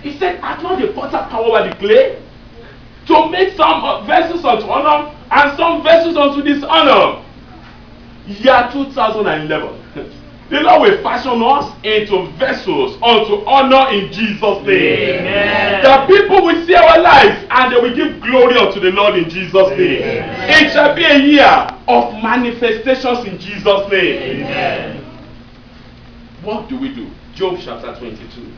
He said, "Hath not the potter power over the clay to make some vessels unto honor and some vessels unto dishonor?" Year 2011. The Lord will fashion us into vessels unto honor in Jesus' name. Amen. The people will see our lives and they will give glory unto the Lord in Jesus' name. Amen. It shall be a year of manifestations in Jesus' name. Amen. What do we do? Job chapter 22.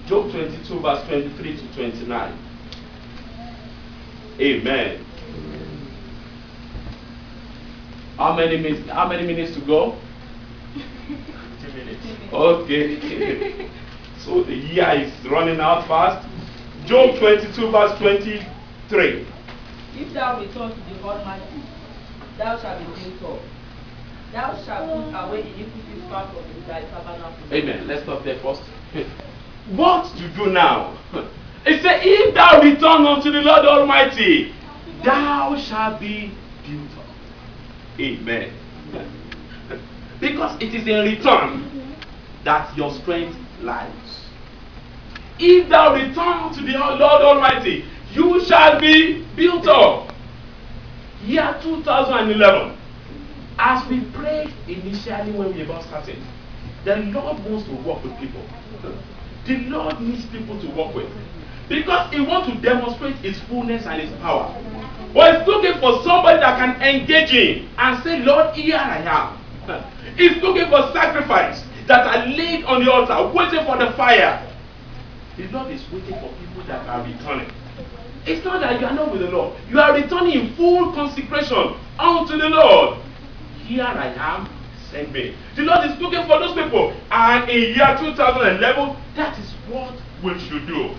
Job 22 verse 23 to 29. Amen. How many minutes to go? 2 minutes. Okay. So the year is running out fast. Job 22 verse 23. If thou return to the Almighty, thou shalt be built up. Thou shalt put away iniquities far from thy tabernacle. Amen. Let's stop there first. What to do now? It said, if thou return unto the Lord Almighty, thou shalt be built up. Amen. Because it is in return that your strength lies. If thou return to the Lord Almighty, you shall be built up. Year 2011. As we prayed initially when we were started, the Lord wants to work with people. The Lord needs people to work with. Because He wants to demonstrate His fullness and His power. But He's looking for somebody that can engage Him and say, Lord, here I am. He's looking for sacrifice that are laid on the altar, waiting for the fire. The Lord is waiting for people that are returning. It's not that you are not with the Lord. You are returning in full consecration unto the Lord. Here I am, send me. The Lord is looking for those people. And in year 2011, that is what we should do.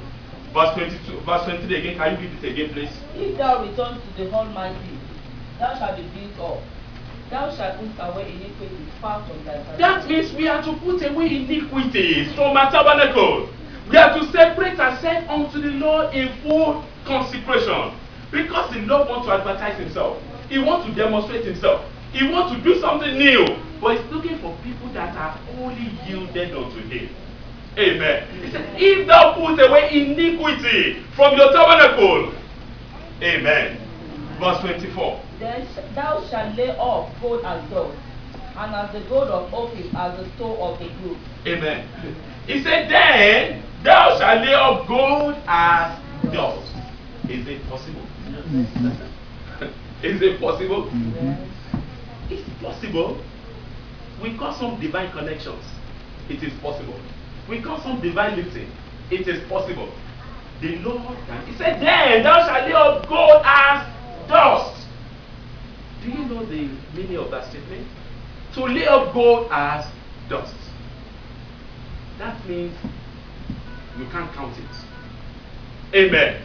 Verse 22, verse 23 again. Can you read it again, please? If thou return to the Almighty, thou shalt be built up. Thou shalt put away iniquity far from thy tabernacle. That means we are to put away iniquities from our tabernacle. We are to separate ourselves unto the Lord in full consecration. Because the Lord wants to advertise Himself. He wants to demonstrate Himself. He wants to do something new. But He's looking for people that are only yielded unto Him. Amen. He said, if thou put away iniquity from your tabernacle. Amen. Verse 24. Then thou shalt lay off gold as dust, and as the gold of Ophir as the store of the group. Amen. He said, then thou shalt lay off gold as dust. Is it possible? Is it possible? It's possible. We call some divine connections. It is possible. We call some divine lifting. It is possible. The Lord can. He said, then thou shalt lay off gold as dust. Do you know the meaning of that statement? To lay off gold as dust. That means you can't count it. Amen.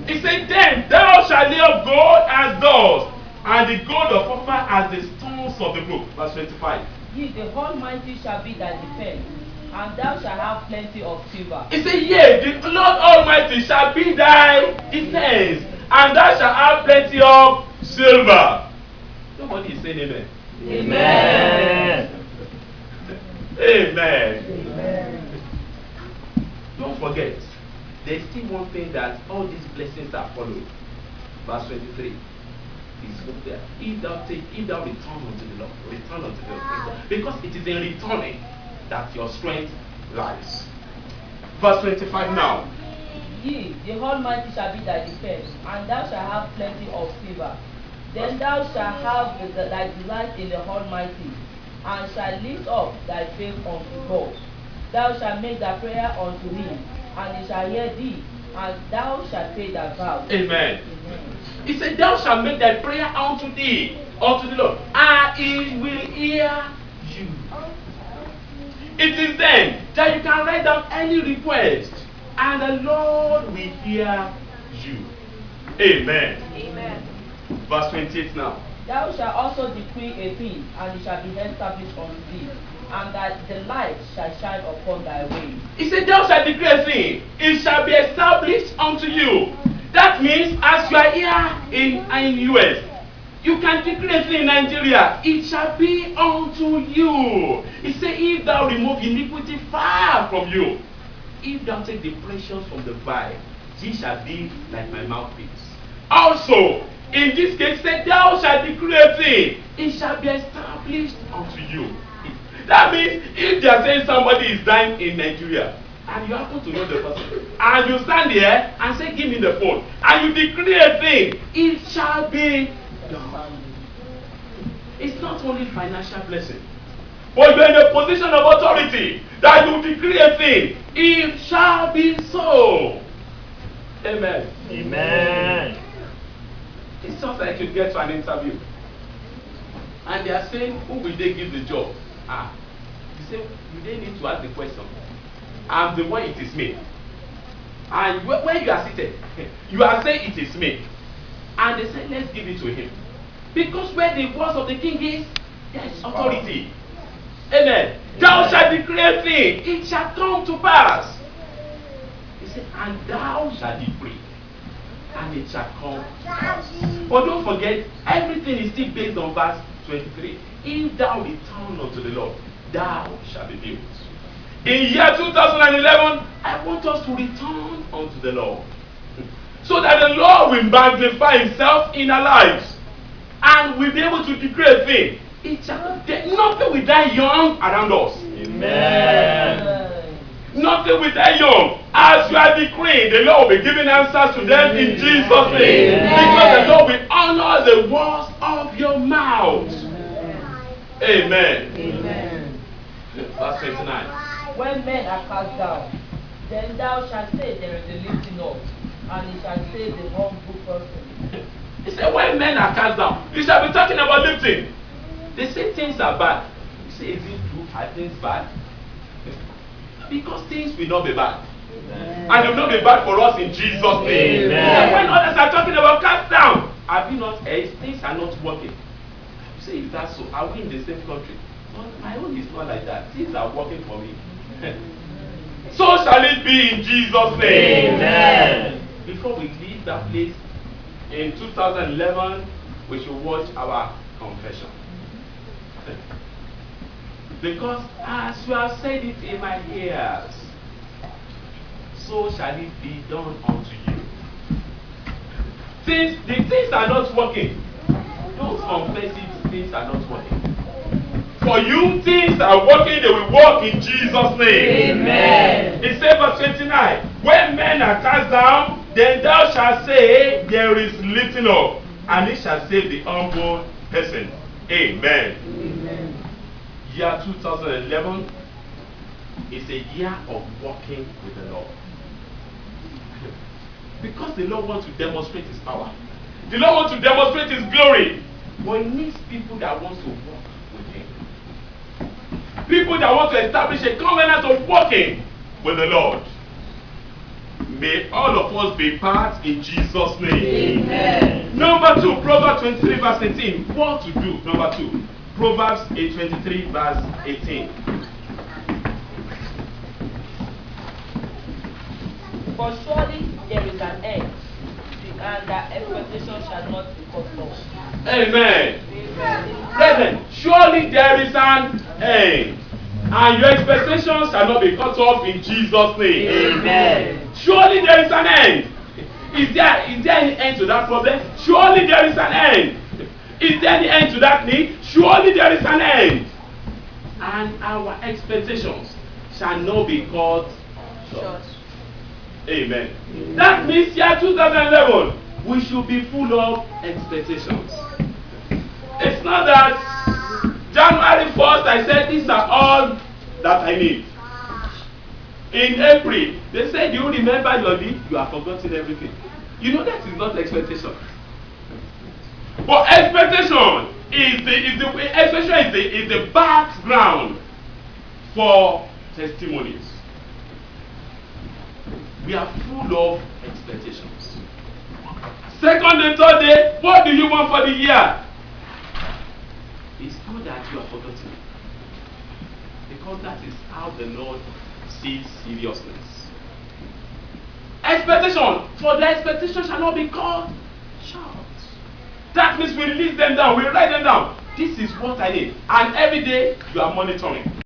He said, then thou shalt lay off gold as dust, and the gold of Ophir as the stones of the brook. Verse 25. Yea, the Almighty shall be thy defense, and thou shalt have plenty of silver. He said, yea, the Lord Almighty shall be thy defense, and thou shalt have plenty of silver. Nobody is saying amen. Amen. Amen. Amen. Don't forget, there is still one thing that all these blessings are following. Verse 23. Is hope there. If thou return unto the Lord, return unto the Lord. Because it is in returning that your strength lies. Verse 25 now. Yea, the Almighty shall be thy defense, and thou shalt have plenty of silver. Then thou shalt have thy delight in the Almighty, and shalt lift up thy face unto God. Thou shalt make thy prayer unto Him, and He shall hear thee, and thou shalt pay thy vow. Amen. He said, thou shalt make thy prayer unto thee, unto the Lord, and He will hear you. It is then that you can write down any request, and the Lord will hear you. Amen. Amen. Verse 28 now. Thou shalt also decree a thing, and it shall be established unto thee, and that the light shall shine upon thy way. He said, thou shalt decree a thing, it shall be established unto you. That means, as you are here in US, You can decree a thing in Nigeria, it shall be unto you. He said, if thou remove iniquity far from you, if thou take the precious from the vine, ye shall be like my mouthpiece. Also, in this case, said, thou shalt decree a thing, it shall be established unto you. That means if they are saying somebody is dying in Nigeria, and you happen to know the person, and you stand there and say, give me the phone, and you decree a thing, it shall be done. It's not only financial blessing, but you're in a position of authority that you decree a thing, it shall be so. Amen. Amen. It's just like you get to an interview, and they are saying, who will they give the job? You say, you don't need to ask the question. I'm the one, it is me. And when you are seated, you are saying it is me. And they say, let's give it to him. Because where the voice of the king is, there is authority. Amen. Thou shalt declare a thing, it shall come to pass. He said, and thou shalt decree, and it shall come to pass. But don't forget, everything is still based on verse 23. If thou return unto the Lord, thou shalt be built. In year 2011, I want us to return unto the Lord, so that the Lord will magnify himself in our lives, and we'll be able to declare a thing. Nothing will die young around us. Amen. Nothing will die young. As you are decreeing, the Lord will be giving answers to them in Jesus' name. Because the Lord will honor the words of your mouth. Amen. Amen. Verse 29. When men are cast down, then thou shalt say there is a lifting up, and it shall say the humble person. He said, when men are cast down, you shall be talking about lifting. They say things are bad. You say, is it true? Are things bad? Because things will not be bad. Amen. And they will not be bad for us in Jesus' name. Amen. When others are talking about cast down, have you not heard? Things are not working. You say, if that's so, are we in the same country? But my own is not like that. Things are working for me. So shall it be in Jesus' name. Amen. Before we leave that place, in 2011, we should watch our confession. Because as you have said it in my ears, so shall it be done unto you. Since the things are not working, don't confess it, things are not working. For you, things are working, they will work in Jesus' name. Amen. It says verse 29, when men are cast down, then thou shalt say, there is lifting up, and it shall save the humble person. Amen. Amen. Year 2011 is a year of walking with the Lord. Because the Lord wants to demonstrate his power. The Lord wants to demonstrate his glory. But he needs people that want to walk with him. People that want to establish a covenant of walking with the Lord. May all of us be part in Jesus' name. Amen. Number 2, Proverbs 23 verse 18. What to do? Number 2. Proverbs 23 verse 18. For surely there is an end, and that expectation shall not be cut off. Amen. Amen. Brethren, surely there is an end, and your expectations shall not be cut off in Jesus' name. Amen. Surely there is an end. Is there any end to that problem? Surely there is an end. Is there any end to that need? Surely there is an end. And our expectations shall not be cut short. Amen. That means year 2011, we should be full of expectations. It's not that January 1st I said these are all that I need. In April, they said, do you remember your need? You have forgotten everything. You know that is not expectation. But expectation is the background for testimonies. We are full of expectations. Second and third day, what do you want for the year? It's not that you are forgotten. Because that is how the Lord sees seriousness. Expectation, for the expectation shall not be cut short. That means we list them down, we write them down. This is what I need. And every day you are monitoring.